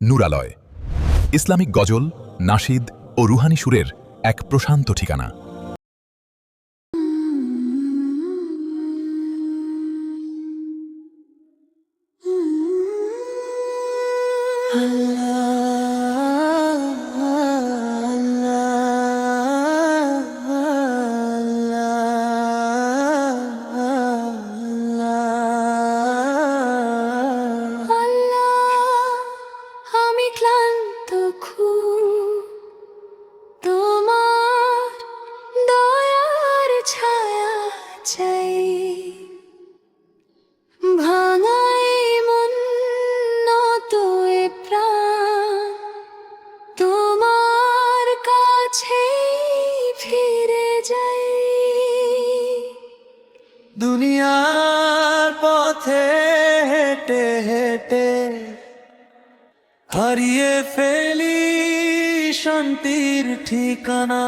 নূরালয় Islamic গজল, নাশিদ ও Rouhani সুরের এক প্রশান্ত ঠিকানা। আমি ক্লান্ত খুব তোমার দয়ার ছায়া চাই, ভাঙাই মন নত এ প্রাণ তোমার কাছে ফিরে যাই। দুনিয়ার পথে হেঁটে হেঁটে হারিয়ে ফেলি শান্তির ঠিকানা।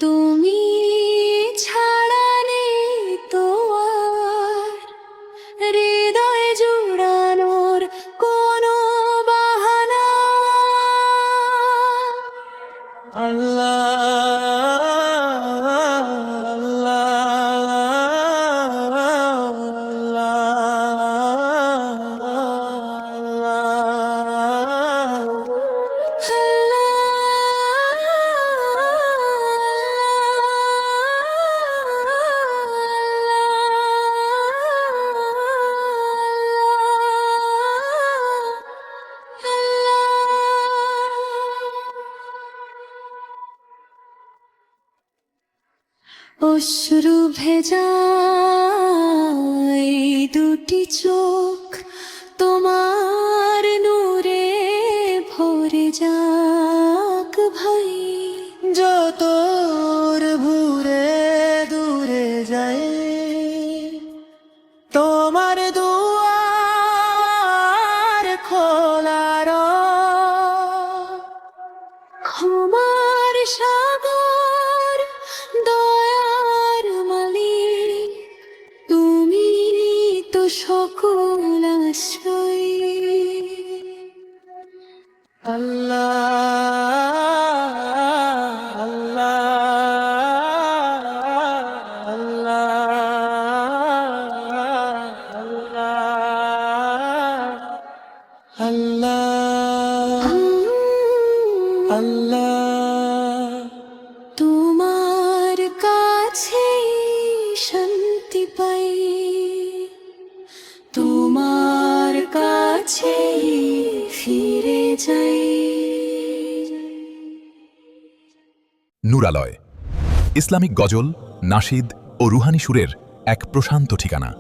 তুমি ছাড়া নেই তো আর হৃদয় জুড়ানোর কোনো বাহানা। অশ্রু ভেজা এই দুটি চোখ তোমার নূরে ভরে যাক ভাই। যত ভুরে দূরে যায় তোমার দুয়ার খোলার ক্ষমার সাগর দয়ার মালিক, তুমি তো সকল আশ্রয়। তোমার কাছে শান্তি পাই, তোমার কাছে ফিরে যাই। নূরালয় ইসলামিক গজল, নাশিদ ও রুহানি সুরের এক প্রশান্ত ঠিকানা।